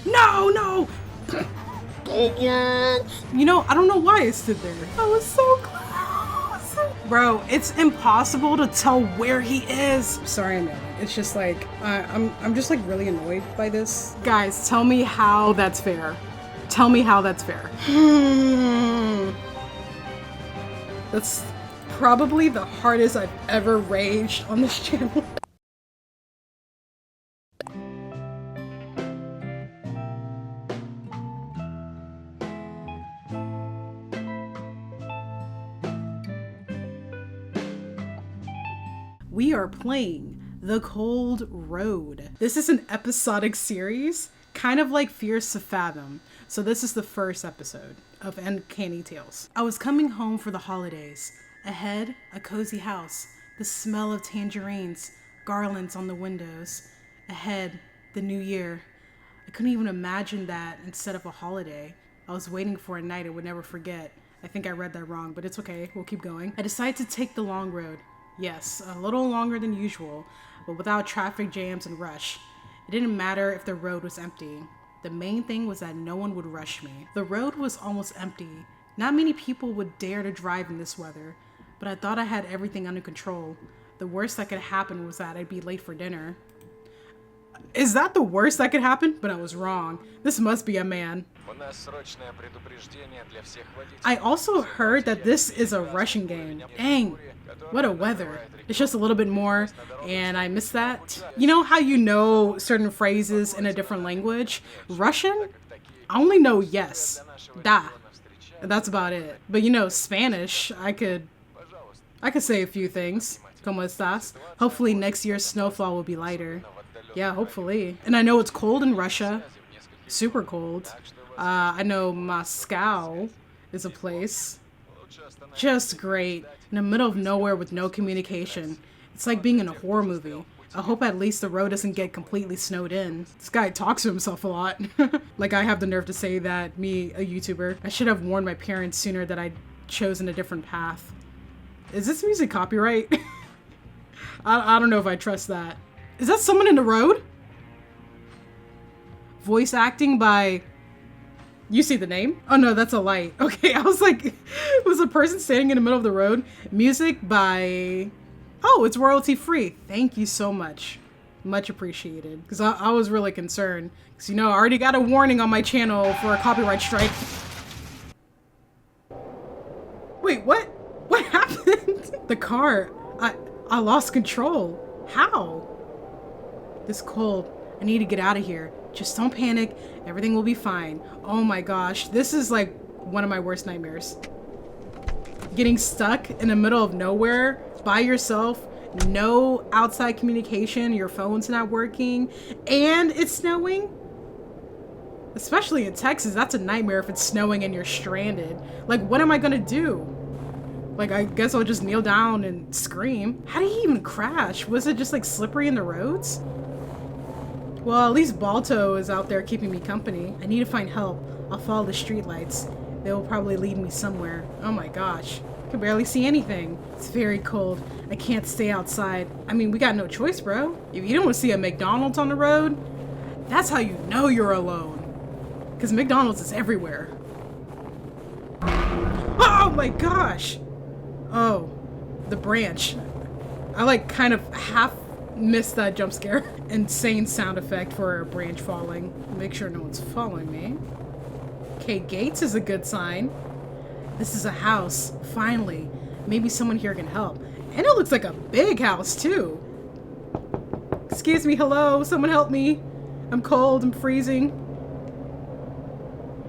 No, no! You know, I don't know why I stood there. I was so close. Bro, it's impossible to tell where he is. Sorry, I'm yelling. It's just like, I'm just like really annoyed by this. Guys, tell me how that's fair. Tell me how that's fair. That's probably the hardest I've ever raged on this channel. We are playing The Cold Road. This is an episodic series, kind of like Fears to Fathom. So this is the first episode of Uncanny Tales. I was coming home for the holidays. Ahead, a cozy house, the smell of tangerines, garlands on the windows. Ahead, the new year. I couldn't even imagine that instead of a holiday. I was waiting for a night I would never forget. I think I read that wrong, but it's okay. We'll keep going. I decided to take the long road. Yes, a little longer than usual, but without traffic jams and rush. It didn't matter if the road was empty. The main thing was that no one would rush me. The road was almost empty. Not many people would dare to drive in this weather, but I thought I had everything under control. The worst that could happen was that I'd be late for dinner. Is that the worst that could happen? But I was wrong. This must be a man. I also heard that this is a Russian game. Dang, what a weather. It's just a little bit more, and I missed that. You know how you know certain phrases in a different language? Russian? I only know yes, da. That's about it. But you know, Spanish, I could say a few things. ¿Cómo estás? Hopefully next year's snowfall will be lighter. Yeah, hopefully. And I know it's cold in Russia. Super cold. I know Moscow is a place. Just great. In the middle of nowhere with no communication. It's like being in a horror movie. I hope at least the road doesn't get completely snowed in. This guy talks to himself a lot. Like I have the nerve to say that, me, a YouTuber. I should have warned my parents sooner that I'd chosen a different path. Is this music copyright? I don't know if I trust that. Is that someone in the road? Voice acting by... You see the name? Oh no, that's a light. Okay, I was like, it was a person standing in the middle of the road. Music by... Oh, it's royalty free. Thank you so much. Much appreciated. Because I was really concerned. Because you know, I already got a warning on my channel for a copyright strike. Wait, what? What happened? The car. I lost control. How? This cold. I need to get out of here. Just don't panic. Everything will be fine. Oh my gosh. This is like one of my worst nightmares. Getting stuck in the middle of nowhere by yourself. No outside communication. Your phone's not working. And it's snowing. Especially in Texas. That's a nightmare if it's snowing and you're stranded. Like, what am I gonna do? Like, I guess I'll just kneel down and scream. How did he even crash? Was it just like slippery in the roads? Well, at least Balto is out there keeping me company. I need to find help. I'll follow the streetlights. They will probably lead me somewhere. Oh my gosh. I can barely see anything. It's very cold. I can't stay outside. I mean, we got no choice, bro. If you don't see a McDonald's on the road, that's how you know you're alone. Because McDonald's is everywhere. Oh my gosh! Oh, the branch. I like kind of half missed that jump scare. Insane sound effect for a branch falling. Make sure no one's following me. Okay, gates is a good sign. This is a house, finally. Maybe someone here can help. And it looks like a big house too. Excuse me, hello, someone help me. I'm cold, I'm freezing.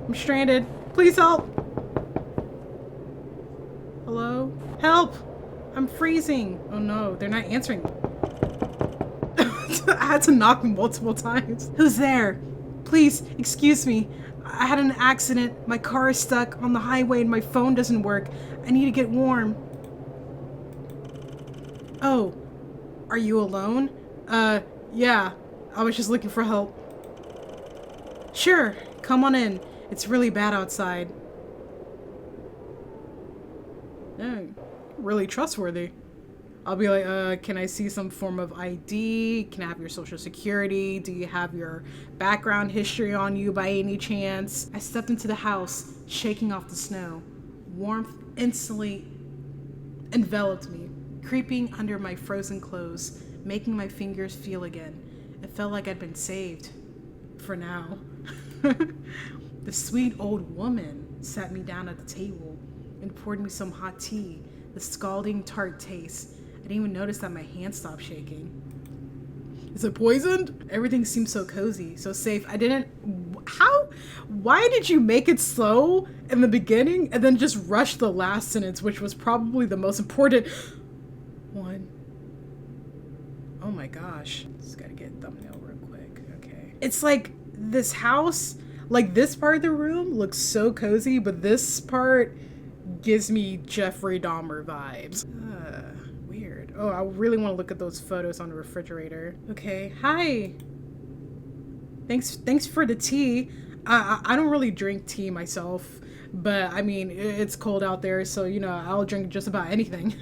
I'm stranded. Please help. Hello? Help! I'm freezing. Oh no, they're not answering. I had to knock multiple times. Who's there? Please, excuse me. I had an accident. My car is stuck on the highway and my phone doesn't work. I need to get warm. Oh, are you alone? Yeah. I was just looking for help. Sure, come on in. It's really bad outside. Dang, really trustworthy. I'll be like, can I see some form of ID? Can I have your social security? Do you have your background history on you by any chance? I stepped into the house, shaking off the snow. Warmth instantly enveloped me, creeping under my frozen clothes, making my fingers feel again. It felt like I'd been saved. For now. The sweet old woman sat me down at the table and poured me some hot tea, the scalding tart taste. I didn't even notice that my hand stopped shaking. Is it poisoned? Everything seemed so cozy, so safe. Why did you make it slow in the beginning and then just rush the last sentence, which was probably the most important one? Oh my gosh. Just gotta get a thumbnail real quick. Okay. It's like this house, like this part of the room looks so cozy, but this part gives me Jeffrey Dahmer vibes. Weird. Oh, I really want to look at those photos on the refrigerator. Okay. Hi. Thanks for the tea. I don't really drink tea myself, but I mean, it's cold out there, so, you know, I'll drink just about anything.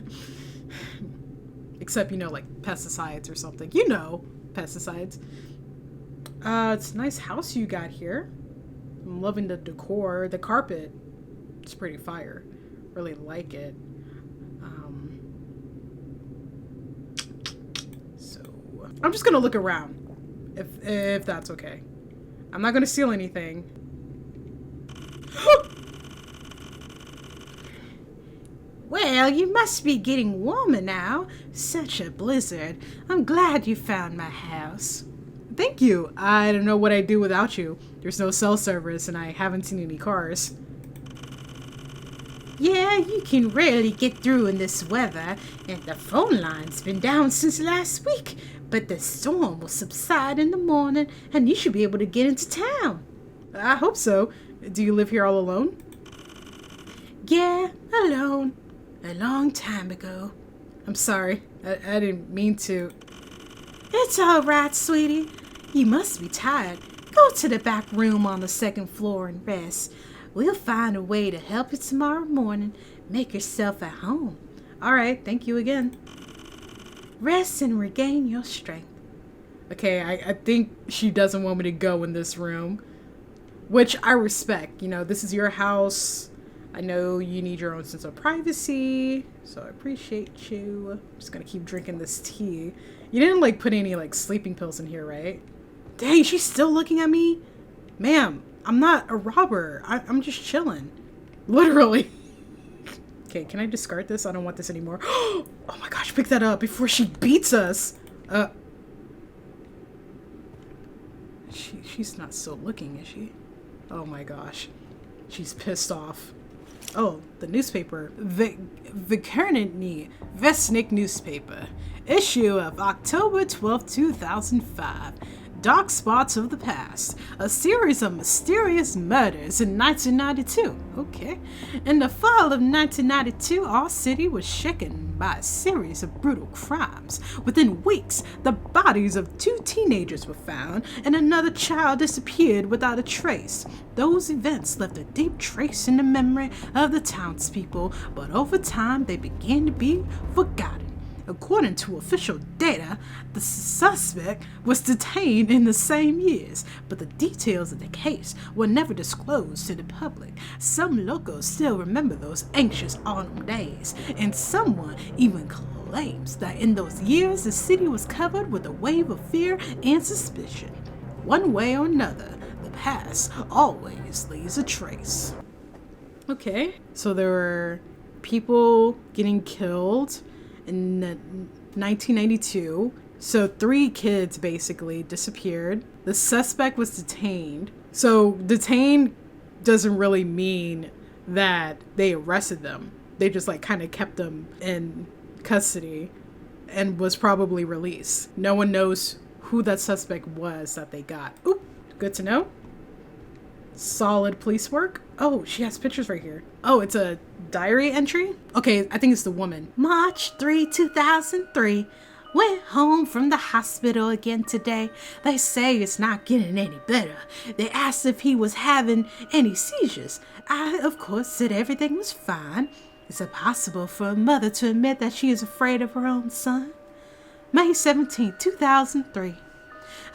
Except, you know, like pesticides or something. You know, pesticides. It's a nice house you got here. I'm loving the decor. The carpet, it's pretty fire. Really like it. So I'm just gonna look around, if that's okay. I'm not gonna steal anything. Well, you must be getting warmer now. Such a blizzard. I'm glad you found my house. Thank you. I don't know what I'd do without you. There's no cell service and I haven't seen any cars. Yeah, you can rarely get through in this weather, and the phone line's been down since last week. But the storm will subside in the morning and you should be able to get into town. I hope so. Do you live here all alone? Yeah, alone. A long time ago. I'm sorry. I didn't mean to. It's all right, sweetie. You must be tired. Go to the back room on the second floor and rest. We'll find a way to help you tomorrow morning. Make yourself at home. All right, thank you again. Rest and regain your strength. Okay, I think she doesn't want me to go in this room, which I respect. You know, this is your house. I know you need your own sense of privacy, so I appreciate you. I'm just gonna keep drinking this tea. You didn't like put any like sleeping pills in here, right? Dang, she's still looking at me? Ma'am, I'm not a robber. I'm just chilling. Literally. Okay, can I discard this? I don't want this anymore. Oh my gosh, pick that up before she beats us. She's not still looking, is she? Oh my gosh. She's pissed off. Oh, the newspaper. Vekernitny Vestnik newspaper. Issue of October 12, 2005. Dark Spots of the Past. A series of mysterious murders in 1992. Okay. In the fall of 1992, our city was shaken by a series of brutal crimes. Within weeks, the bodies of 2 teenagers were found and another child disappeared without a trace. Those events left a deep trace in the memory of the townspeople, but over time they began to be forgotten. According to official data, the suspect was detained in the same years, but the details of the case were never disclosed to the public. Some locals still remember those anxious autumn days, and someone even claims that in those years the city was covered with a wave of fear and suspicion. One way or another, the past always leaves a trace. Okay, so there were people getting killed in 1992. So 3 kids basically disappeared. The suspect was detained. So detained doesn't really mean that they arrested them. They just like kind of kept them in custody and was probably released. No one knows who that suspect was that they got. Oop, good to know. Solid police work. Oh, she has pictures right here. Oh, it's a diary entry? Okay, I think it's the woman. March 3, 2003. Went home from the hospital again today. They say it's not getting any better. They asked if he was having any seizures. I, of course, said everything was fine. Is it possible for a mother to admit that she is afraid of her own son? May 17, 2003.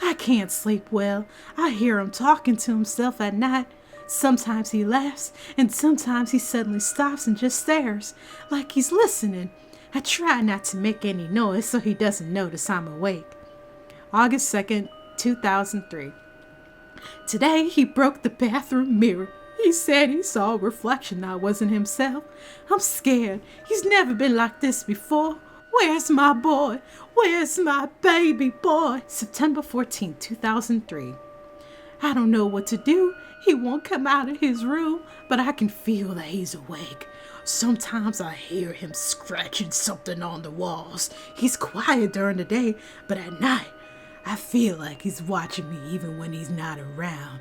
I can't sleep well. I hear him talking to himself at night. Sometimes he laughs, and sometimes he suddenly stops and just stares, like he's listening. I try not to make any noise so he doesn't notice I'm awake. August 2nd, 2003. Today he broke the bathroom mirror. He said he saw a reflection that wasn't himself. I'm scared. He's never been like this before. Where's my boy? Where's my baby boy? September 14th, 2003. I don't know what to do. He won't come out of his room, but I can feel that he's awake. Sometimes I hear him scratching something on the walls. He's quiet during the day, but at night, I feel like he's watching me even when he's not around.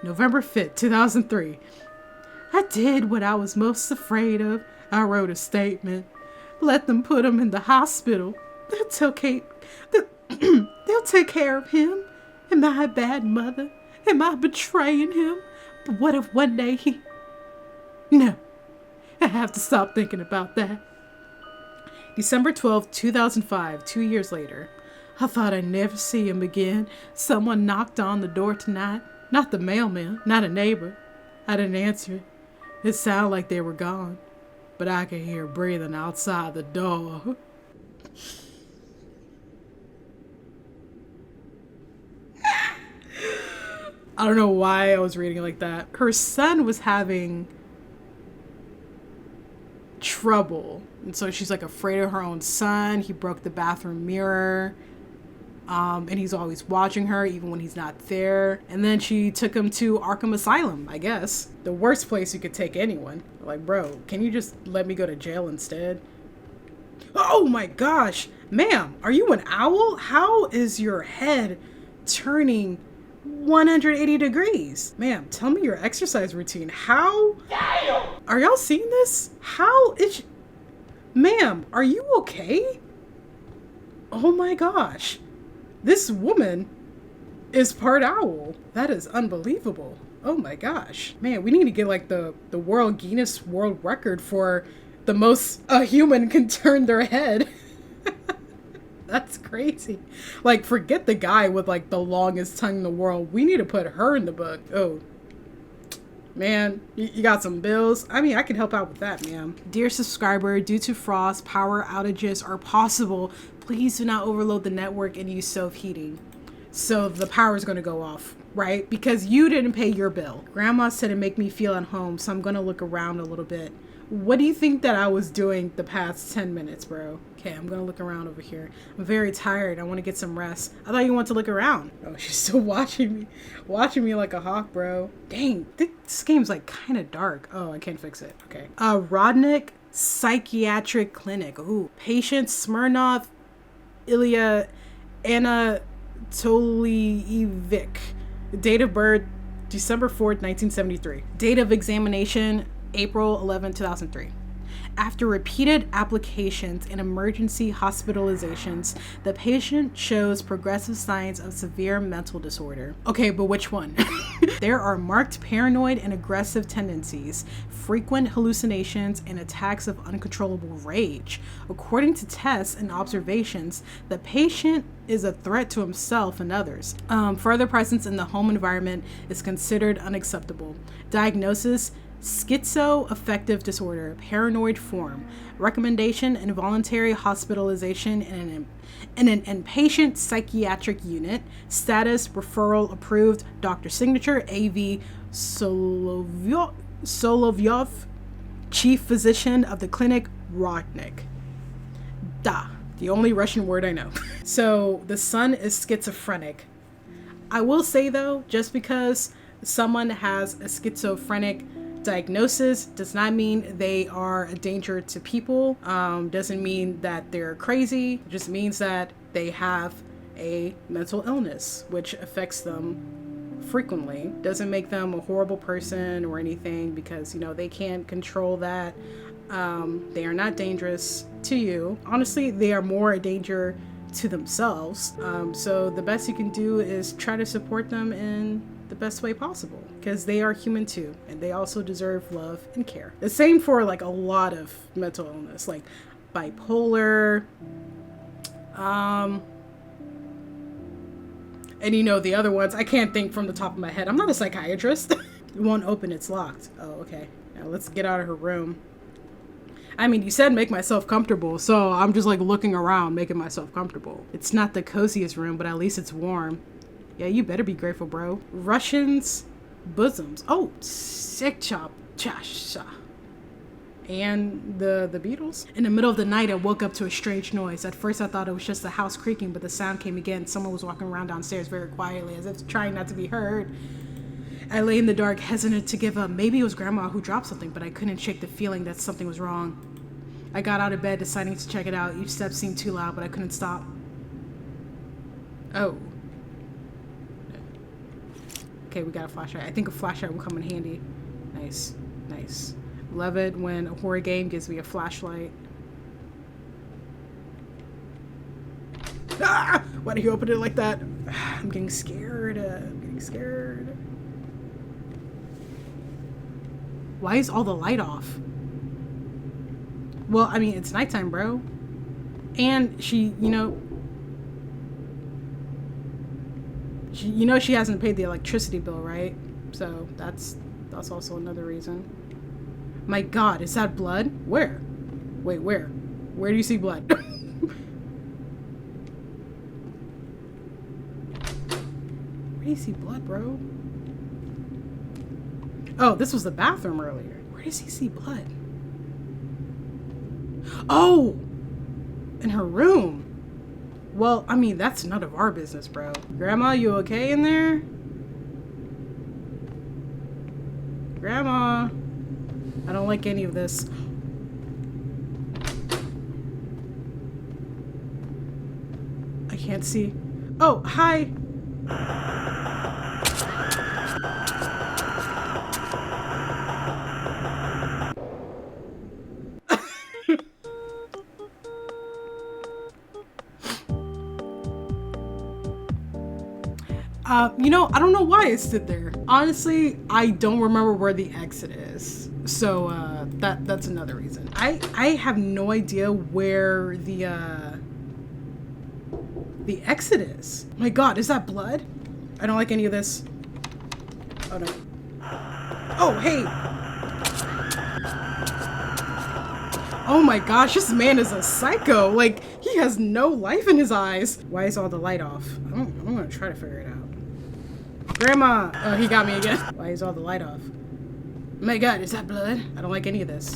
November 5th, 2003. I did what I was most afraid of. I wrote a statement. Let them put him in the hospital. They'll take care of him. Am I a bad mother? Am I betraying him? But what if one day he... No, I have to stop thinking about that. December 12th, 2005, 2 years later. I thought I'd never see him again. Someone knocked on the door tonight. Not the mailman, not a neighbor. I didn't answer it. It sounded like they were gone, but I could hear breathing outside the door. I don't know why I was reading it like that. Her son was having trouble, and so she's like afraid of her own son. He broke the bathroom mirror. And he's always watching her even when he's not there. And then she took him to Arkham Asylum, I guess. The worst place you could take anyone. Like, bro, can you just let me go to jail instead? Oh my gosh. Ma'am, are you an owl? How is your head turning 180 degrees? Ma'am, tell me your exercise routine. How? Damn! Are y'all seeing this? How is... Ma'am, are you okay? Oh my gosh. This woman is part owl. That is unbelievable. Oh my gosh. Man, we need to get like the World Guinness World Record for the most a human can turn their head. That's crazy. Like, forget the guy with like the longest tongue in the world. We need to put her in the book. Oh, man, you got some bills? I mean, I can help out with that, ma'am. Dear subscriber, due to frost, power outages are possible. Please do not overload the network and use self-heating. So the power is going to go off, right? Because you didn't pay your bill. Grandma said it make me feel at home, so I'm going to look around a little bit. What do you think that I was doing the past 10 minutes, bro? Okay, I'm going to look around over here. I'm very tired. I want to get some rest. I thought you wanted to look around. Oh, she's still watching me like a hawk, bro. Dang, this game's like kind of dark. Oh, I can't fix it. Okay. Rodnick Psychiatric Clinic. Ooh, patient Smirnov Ilya Anatolievic. Date of birth, December 4th, 1973. Date of examination, April 11, 2003. After repeated applications and emergency hospitalizations, the patient shows progressive signs of severe mental disorder. Okay, but which one? There are marked paranoid and aggressive tendencies, frequent hallucinations, and attacks of uncontrollable rage. According to tests and observations, the patient is a threat to himself and others. Further presence in the home environment is considered unacceptable. Diagnosis: schizoaffective disorder, paranoid form. Recommendation: involuntary hospitalization in an inpatient psychiatric unit. Status: referral approved. Doctor signature: A.V. Solovyov, chief physician of the clinic, Rodnick. Da, the only Russian word I know. So the son is schizophrenic. I will say though, just because someone has a schizophrenic diagnosis does not mean they are a danger to people. Doesn't mean that they're crazy. It just means that they have a mental illness which affects them frequently. Doesn't make them a horrible person or anything, because, you know, they can't control that. They are not dangerous to you. Honestly, they are more a danger to themselves. So the best you can do is try to support them in the best way possible, because they are human too, and they also deserve love and care. The same for like a lot of mental illness, like bipolar, and you know, the other ones, I can't think from the top of my head. I'm not a psychiatrist. It won't open, it's locked. Oh, okay. Now let's get out of her room. I mean, you said make myself comfortable, so I'm just like looking around, making myself comfortable. It's not the coziest room, but at least it's warm. Yeah, you better be grateful, bro. Russians' bosoms. Oh, sick chop. Cha-sha. And the Beatles. In the middle of the night, I woke up to a strange noise. At first, I thought it was just the house creaking, but the sound came again. Someone was walking around downstairs very quietly, as if trying not to be heard. I lay in the dark, hesitant to give up. Maybe it was Grandma who dropped something, but I couldn't shake the feeling that something was wrong. I got out of bed, deciding to check it out. Each step seemed too loud, but I couldn't stop. Oh. Okay, we got a flashlight. I think a flashlight will come in handy. Nice. Nice. Love it when a horror game gives me a flashlight. Ah! Why did you open it like that? I'm getting scared. I'm getting scared. Why is all the light off? Well, I mean, it's nighttime, bro. And she, you know... she hasn't paid the electricity bill, right? So that's also another reason. My God, is that blood? Where? Wait, where? Where do you see blood? Where do you see blood, bro? Oh, this was the bathroom earlier. Where does he see blood? Oh! In her room. Well, I mean, that's none of our business, bro. Grandma, you okay in there? Grandma. I don't like any of this. I can't see. Oh, hi. You know, I don't know why I stood there. Honestly, I don't remember where the exit is. So, that's another reason. I have no idea where the exit is. My God, is that blood? I don't like any of this. Oh, no. Oh, hey. Oh my gosh, this man is a psycho. Like, he has no life in his eyes. Why is all the light off? I'm gonna try to figure it out. Grandma! Oh, he got me again. Why is all the light off? Oh my God, is that blood? I don't like any of this.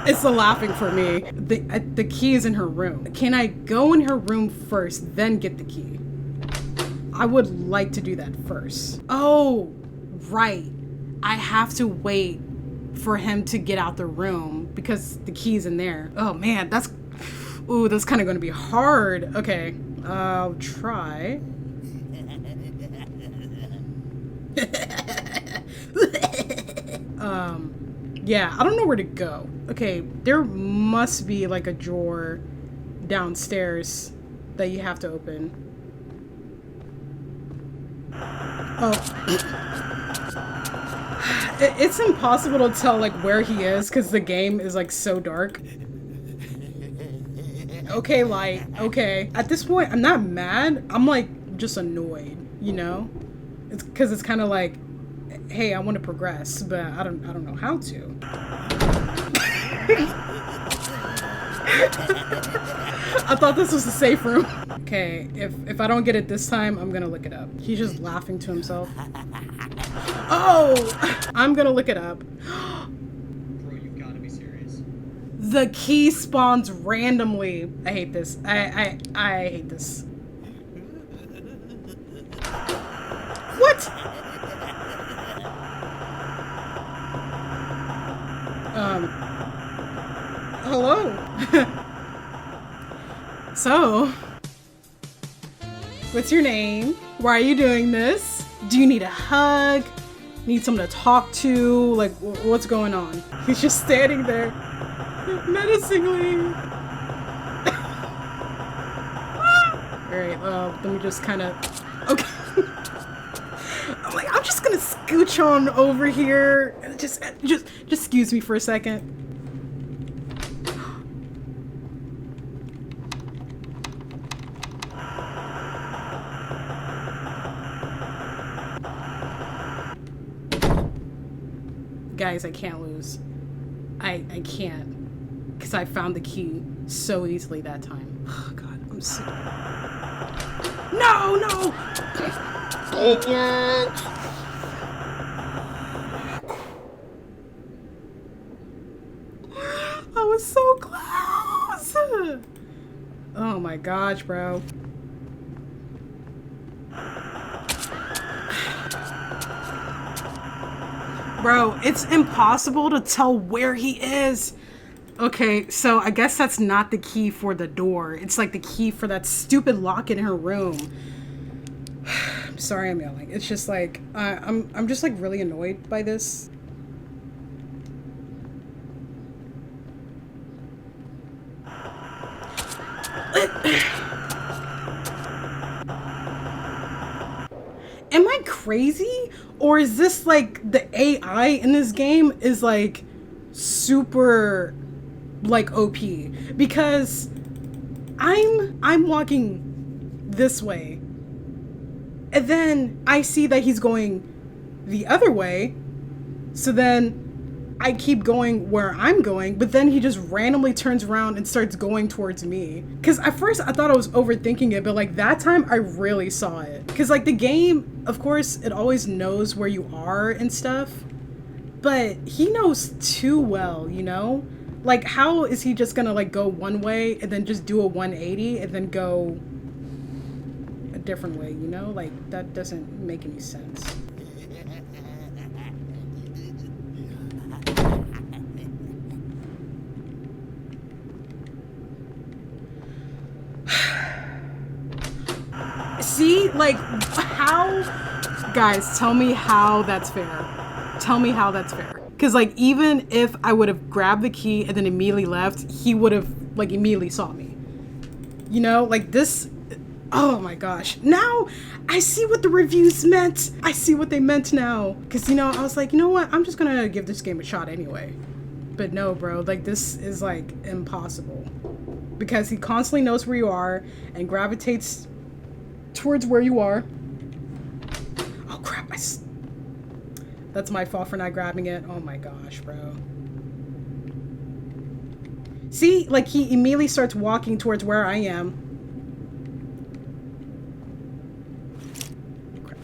It's the laughing for me. The key is in her room. Can I go in her room first, then get the key? I would like to do that first. Oh, right. I have to wait for him to get out the room because the key's in there. Oh man, that's kind of going to be hard. Okay, I'll try. Yeah, I don't know where to go. Okay, there must be like a drawer downstairs that you have to open. Oh. It's impossible to tell like where he is because the game is like so dark. Okay, light. Okay. At this point, I'm not mad. I'm like just annoyed, you know? It's because it's kind of like, hey, I want to progress, but I don't know how to. I thought this was a safe room. Okay, if I don't get it this time, I'm gonna look it up. He's just laughing to himself. Oh! I'm gonna look it up. Bro, you've got to be serious. The key spawns randomly. I hate this. I hate this. What? Hello? So, what's your name? Why are you doing this? Do you need a hug? Need someone to talk to? Like, what's going on? He's just standing there, menacingly. Alright, let me just kind of... Okay. I'm like, I'm just gonna scooch on over here. Just excuse me for a second. Guys, I can't lose. I can't. Because I found the key so easily that time. Oh, God, I'm so... No, no! I was so close! Oh my gosh, bro. Bro, it's impossible to tell where he is. Okay, so I guess that's not the key for the door. It's like the key for that stupid lock in her room. I'm sorry I'm yelling. It's just like, I'm just like really annoyed by this. Am I crazy? Or is this like the AI in this game is like super like OP? Because I'm walking this way and then I see that he's going the other way. So then I keep going where I'm going, but then he just randomly turns around and starts going towards me. Because at first I thought I was overthinking it, but like that time I really saw it. Because like the game, of course, it always knows where you are and stuff, but he knows too well, you know? Like how is he just gonna like go one way and then just do a 180 and then go a different way, you know? Like that doesn't make any sense. See, like, how... Guys, tell me how that's fair. Tell me how that's fair. Because, like, even if I would have grabbed the key and then immediately left, he would have, like, immediately saw me. You know? Like, this... Oh, my gosh. Now, I see what the reviews meant. I see what they meant now. Because, you know, I was like, you know what? I'm just gonna give this game a shot anyway. But no, bro. Like, this is, like, impossible. Because he constantly knows where you are and gravitates towards where you are. Oh crap, that's my fault for not grabbing it. Oh my gosh, bro. See, like he immediately starts walking towards where I am. Crap.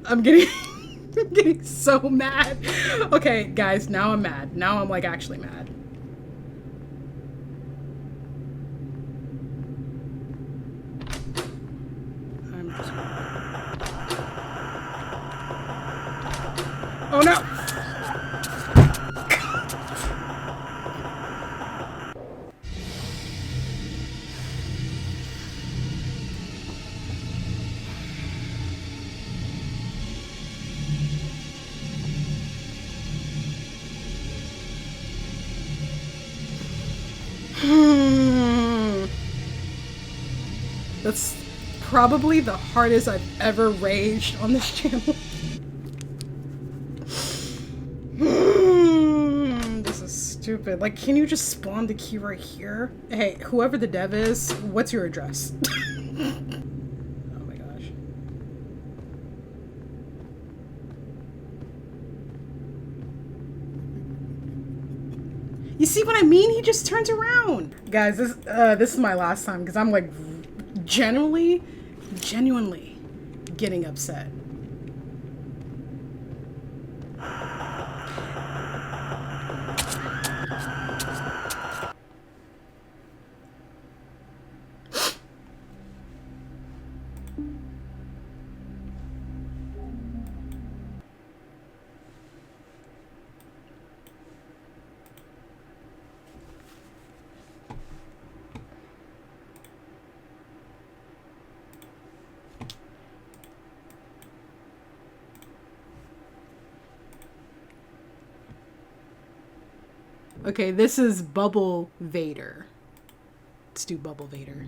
I'm getting I'm getting so mad. Okay, guys, now I'm mad. Now I'm like actually mad. I'm just... Oh no! That's probably the hardest I've ever raged on this channel. This is stupid. Like, can you just spawn the key right here? Hey, whoever the dev is, what's your address? Oh my gosh. You see what I mean? He just turns around. Guys, this is my last time because I'm like genuinely getting upset. Okay, this is Bubble Vader. Let's do Bubble Vader.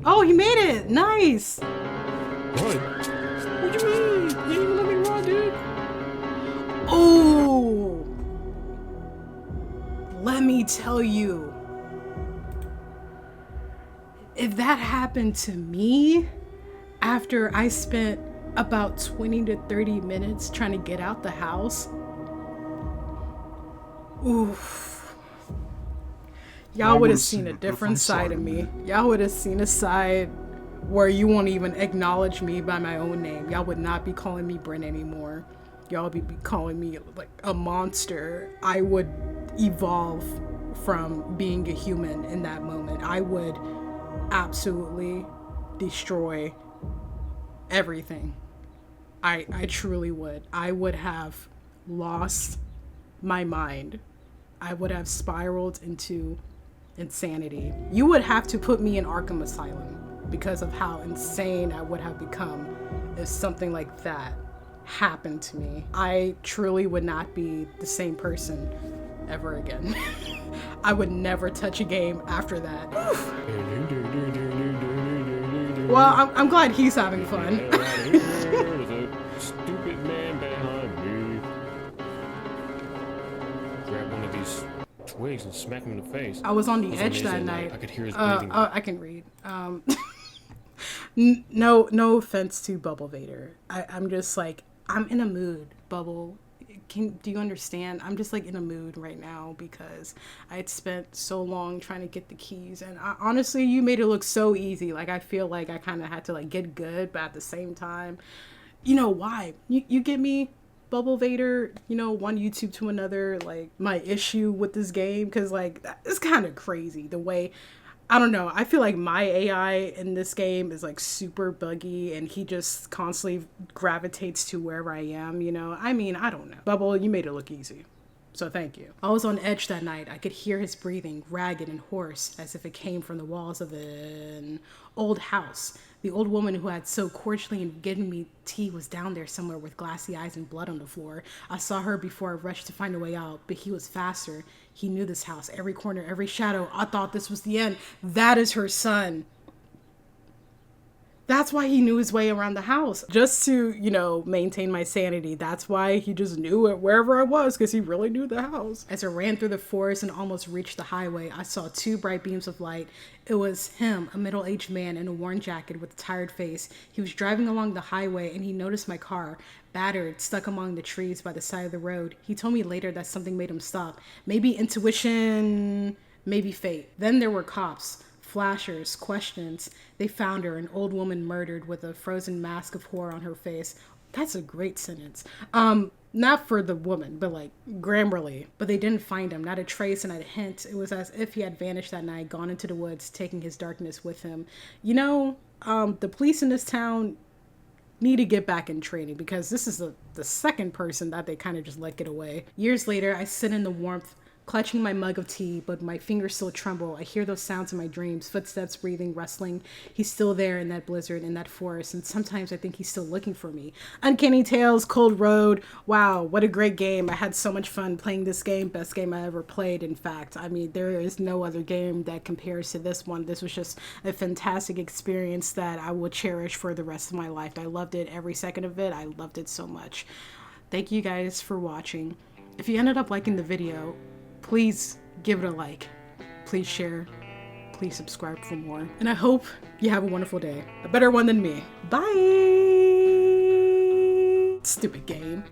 Oh, he made it! Nice! What? What you mean? You didn't even let me run, dude. Oh! Let me tell you. If that happened to me after I spent about 20 to 30 minutes trying to get out the house, oof. Y'all would have seen a different side of me. Y'all would have seen a side where you won't even acknowledge me by my own name. Y'all would not be calling me Brynn anymore. Y'all would be calling me like a monster. I would evolve from being a human in that moment. I would absolutely destroy everything. I truly would. I would have lost my mind. I would have spiraled into insanity. You would have to put me in Arkham Asylum because of how insane I would have become if something like that happened to me. I truly would not be the same person ever again. I would never touch a game after that. Well, I'm glad he's having fun. There's a stupid man behind me. Grab one of these twigs and smack him in the face. I was on the edge that night. I could hear his breathing. I can read. No offense to Bubble Vader. I'm just like, I'm in a mood, Bubble. Do you understand? I'm just like in a mood right now because I had spent so long trying to get the keys, and honestly, you made it look so easy. Like, I feel like I kind of had to like get good, but at the same time, you know why? You get me, Bubble Vader, you know, one YouTube to another, like my issue with this game, because like it's kind of crazy the way, I don't know, I feel like my AI in this game is like super buggy and he just constantly gravitates to wherever I am, you know? I mean, I don't know. Bubble, you made it look easy. So thank you. I was on edge that night. I could hear his breathing, ragged and hoarse, as if it came from the walls of an old house. The old woman who had so cordially given me tea was down there somewhere with glassy eyes and blood on the floor. I saw her before I rushed to find a way out, but he was faster. He knew this house, every corner, every shadow. I thought this was the end. That is her son. That's why he knew his way around the house, just to, you know, maintain my sanity. That's why he just knew it wherever I was, because he really knew the house. As I ran through the forest and almost reached the highway, I saw two bright beams of light. It was him, a middle-aged man in a worn jacket with a tired face. He was driving along the highway and he noticed my car, battered, stuck among the trees by the side of the road. He told me later that something made him stop. Maybe intuition, maybe fate. Then there were cops. Flashers, questions. They found her, an old woman murdered with a frozen mask of horror on her face. That's a great sentence. Not for the woman, but like Grammarly. But they didn't find him, not a trace and not a hint. It was as if he had vanished that night, gone into the woods, taking his darkness with him. You know, the police in this town need to get back in training because this is the second person that they kind of just let get away. Years later, I sit in the warmth, clutching my mug of tea, but my fingers still tremble. I hear those sounds in my dreams, footsteps, breathing, rustling. He's still there in that blizzard, in that forest, and sometimes I think he's still looking for me. Uncanny Tales, Cold Road. Wow, what a great game. I had so much fun playing this game. Best game I ever played, in fact. I mean, there is no other game that compares to this one. This was just a fantastic experience that I will cherish for the rest of my life. I loved it, every second of it. I loved it so much. Thank you guys for watching. If you ended up liking the video, please give it a like, please share, please subscribe for more. And I hope you have a wonderful day. A better one than me. Bye! Stupid game.